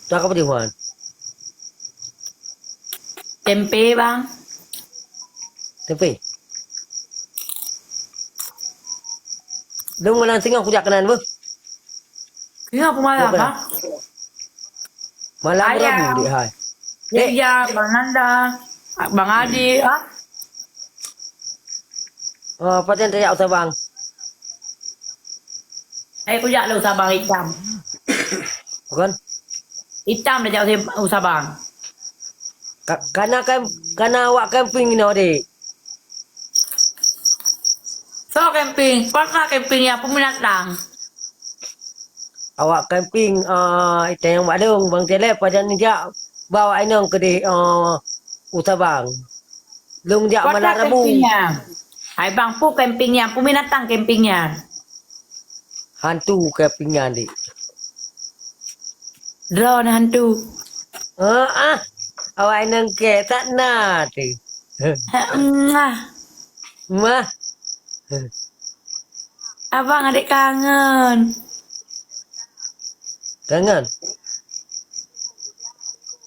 Tak apa dia Wan. Tempe bang. Tempe. Lu mana tengah aku jak kanan bu. Kenapa malam bang? Malam Ayam. Rabu dia hai. Dek. Ya, Bang Nanda, Bang Adi, ha? Oh, paten teriak usah bang. Aku jak lu usah bang hitam. Bukan? Hitam dah jak usah bang. Karena awak camping ni dek. So camping, pasal camping yang peminatang. Awak camping itu yang Badung bang telep pada ni jak bawa inang ke di usah bang. Lung jak malam Pasal Rabu. campingnya. Hai bang, pu campingnya, peminatang campingnya. Hantu campingnya dek. Drone hantu. Awak inang ke tak nak tu. Mah. Abang adik kangen. Kangen.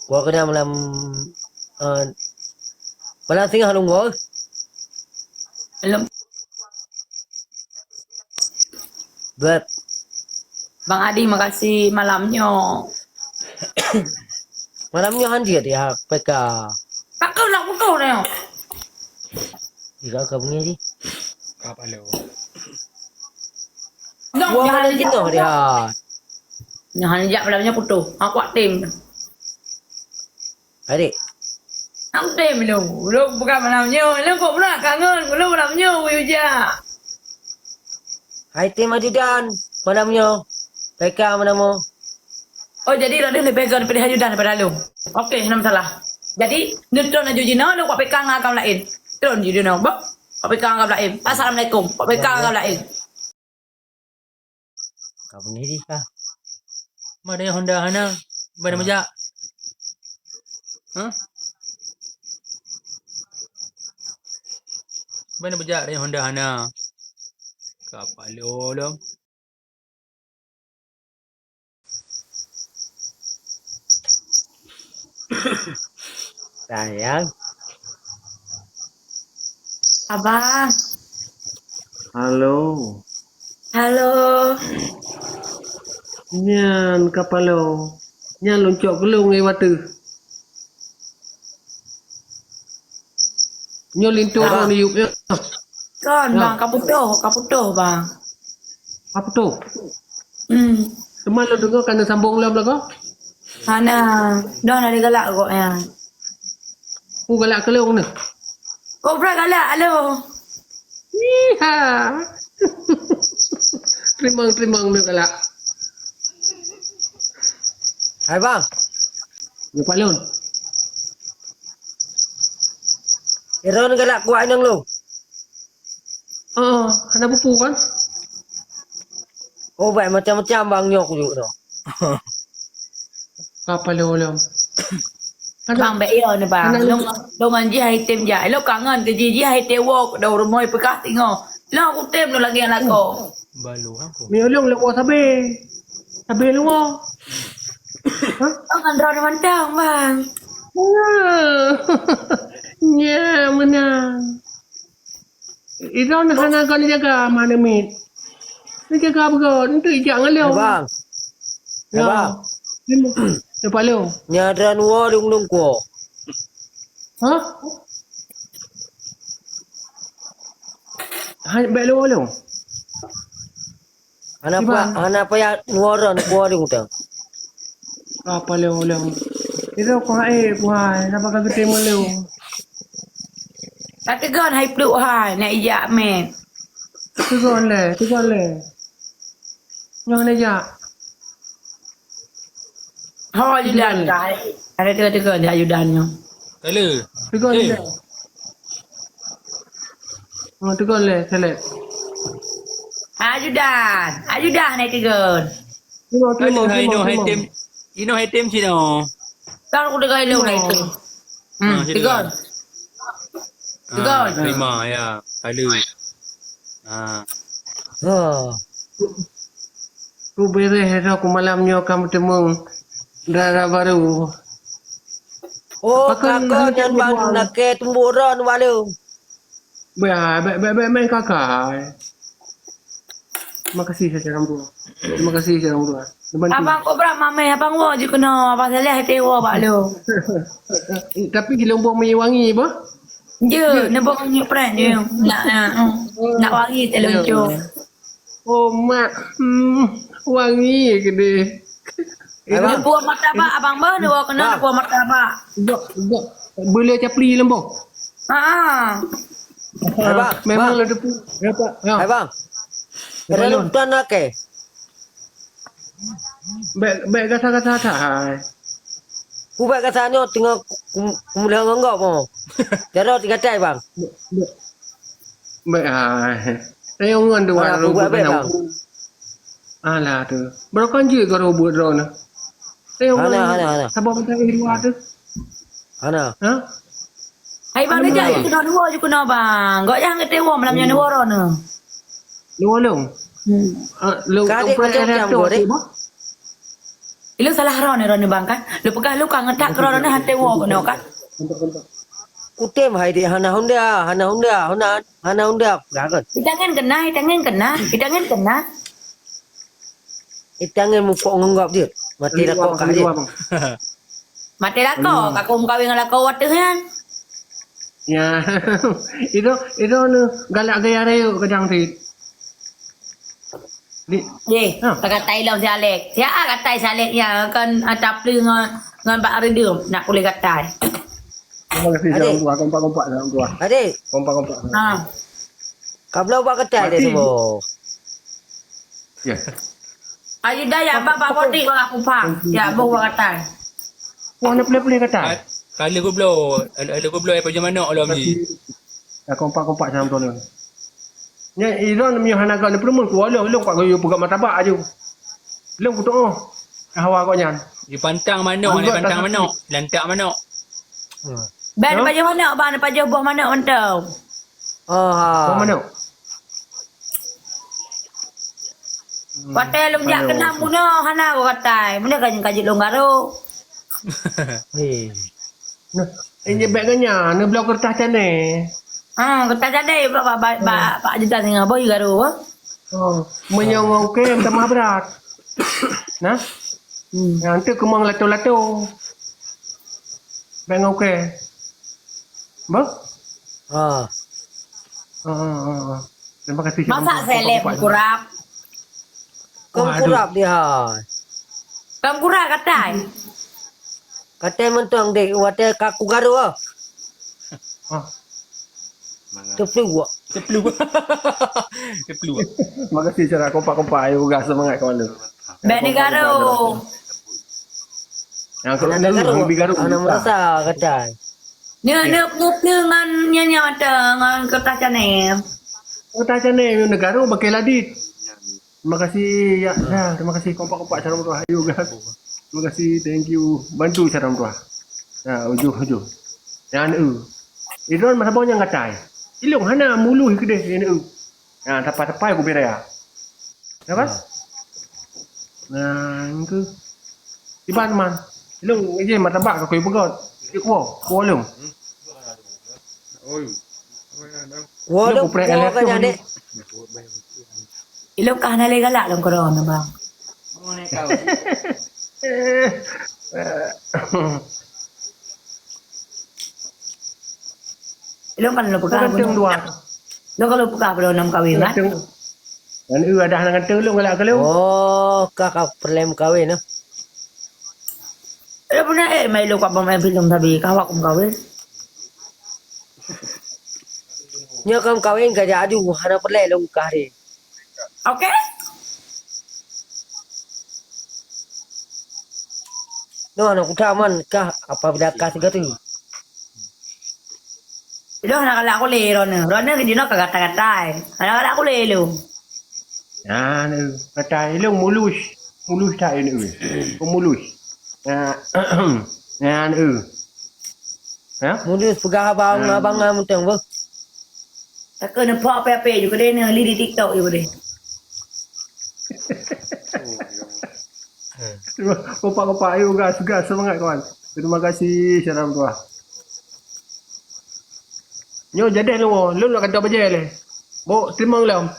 Gua kena malam malam tengah nunggu. Belum. Buat Bang Adi makasih malamnya. malamnya hanji dia PK. Tak kau nak pukul ni. Jika kamu ni. Apa lo? No, Gua jangan mana kita dia. Jangan jak malamnya putus. Aku kuat tim. Adik. Aku tim lu. Lu bukan malamnya. Lu kok pula kangen. Lu malamnya wujud. Hai tim ajudan malamnya. PK mana Oh jadi ada lebih pegang daripada hajudan daripada lu. Okey, tak masalah. Jadi, nutron aju jina lu buat pegang ngam lain. Tron jina bak. Buat pegang ngam lain. Assalamualaikum. Buat pegang ngam lain. kamu ni dia. Mana yang Honda hana? Mana majak? Hah? Mana majak yang Honda hana? Kapal lo. Sayang. Abang. Halo. Halo. Nyan kapalo. Nyan loncok gelung ngai watu. Nyo lintu Abang. ni yuk. Kan bang, kaputuh bang. Apa tu? Teman lo dengar kena sambung lah belaka? Mana? Dah nak galak kok ya. Ku galak kelung ni. Kau pernah galak, halo. Iha. Terima ni galak. Hai bang. Ni palun. Iron galak kuat nang lu. Ada pupu kan? Oh baik macam-macam bang nyok juga tu. Kapalo lo. Bang baik ya ni bang. Long anji item je. Lo kangen ke ji item walk dah rumoi pekah tengok. Lo aku tem lo lagi anak ko. Balu aku. Mi olong lewo sabe. Sabe lewo. Kan drone mantang bang. Nya menang. Itu nak hana kau ni jaga mana mit. Ni jaga apa? Nanti jangan Hai lewo. bang. Hai bang. Lepas lewo. Nyadran wo dung ko. Ha? Hai bel lewo lewo. Apa ya nuaran ko dung tu. Apa lewo lewo. Itu kau hai, nak pakai gede mau lewo. Tak tegan hai peluk hai nak ijak men. Tiga le. Jangan aja. Ha ajudan kai. Ada tegan dia ajudannya. Kala. Tiga le. Tiga le, selek. Ajudan nak tegan. Kala hai no hai tem. Ino hai tem sino. Kan aku dengar lu nak itu. Tegan. Tegan. Terima ya. Kala. Oh. Tu beres aku malamnya kamu temu. Dah baru. Oh, Pakai kakak yang yang bang buang. nak ke tumburan walau. Baik kakak. Terima kasih secara tua. Terima kasih secara tua. Bantu. Abang kau berat mame abang wo je kena abang salah hati wo bak lu. Tapi gila buang minyak wangi apa? Je, nebok nyuk pran je. Nak wangi telunjuk. Oh mak, wangi gede. Dia buah martabak abang bah dia kena buah martabak. Enggak. Boleh capli lembok. Ha. Abang, Memang bang. ada pun. Apa? Ya. Hai bang. Ada lutan nak ke? Baik kata-kata hai. Ku buat katanya tengah kumula enggak mo. Jaro tiga tai bang. Baik hai. Saya ngan tu Alah, aku buat baik, bang. Alah tu. Berapa je kau robot drone? Saya Hana. Sabar bentar dua tu. Ana. Ha? Hai bang dia jadi kena dua je kena bang. Gak jangan kete wo malam yang dua rono. Lu long. Lu Kadek macam gua dek. Lu salah rono bang kan. Lu pegah lu kan ngetak rono hati wo kena kan. Kutem hai di hana Honda. Gagan. Itangan kena. Itangan mu pok nganggap dia. Mati dah kok dia. Mati lah kau. Kakak kawin dengan kau waktu kan. Ya. Itu nu galak gaya raya kadang tu. Ye, kakak tai lam si Alek. Ya katai si Alek ya kan tapli ngan Pak Ridum nak boleh katai. Terima kasih dalam tua, kompak dalam tua. Adik, Kompak. Ha. kau belum buat ketai dia Mati. semua. Ya. Aji daya bapa poti kau aku faham. Ya bawa katai. Wah, nak play kata. Kala aku blow apa macam mana alam ni. Ya kompak dalam tua ni. Nya Iran mi hana ga perlu mun ku long pak go pegang martabak aju. Long ku tu. Hawa kau nyan. Di pantang manok ni pantang manok. Lantak manok. Ben pajah mana bang pajah buah mana mentau. Kau mana? Patai lu jak kena muno hana ko katai. Mana kaji long garo. Nah, ini baganya, ni blok kertas cane. Kita jadi Pak Juta tengah boy garo. Oh, menyongong ke tambah berat. Nah. Nanti kemang lato-lato. Bang okey. Bah? Terima kasih. Masak seleb kurap. Kau kurap dia. Kamu kurap katai. Katai mentang dek, wate kaku garu ah. Teplu. Terima kasih cara kompak-kompak ayo gas semangat kawan lu. Ben garo. Yang kalau lu bigaru. Ana merasa katai. Neu dengan nyanyi ada dengan kertas cane. Kertas cane negara pakai ladit. Terima kasih ya. Terima kasih kompak-kompak cara murah ayo gas. Terima kasih, thank you. Bantu cara murah. Nah, ujung. Yang Idron masa bawah yang katai. Ilung hana mulu gede ini. Nah, tepat-tepat aku beri ya. Dapat? Nah, itu. Iban man. Ilung ini martabak kau ibu kau. Kuah ilung. Waduh, kau kan adik. Ilok kahana le galak long corona bang. Ilok kan lo pegang. Lo kalau pegang belum nam kawin kan? Dan ada anak kata lu galak kalau. Oh, kakak perlem kawin ah. Lo pernah mai lo kau main film tapi kawak kum kawin. Nya kam kawin ka jadi hana perlem long kahri. Okey? No anak utaman kah apa bidakah segatu. Lo nak galak aku le Rona. Rona ke dino kagata-gatai. Nak galak aku le lo. Ya, kata ilung mulus tak ini. Mulus. Ya, ya. Mulus pegah abang mentang bang. Tak kena pop apa juga deh ni di TikTok juga deh. Kompak-kompak. Ayo gas semangat kawan. Terima kasih Syarah Tua. Nyo jadi lu nak kata apa je le. Bo terima ulam.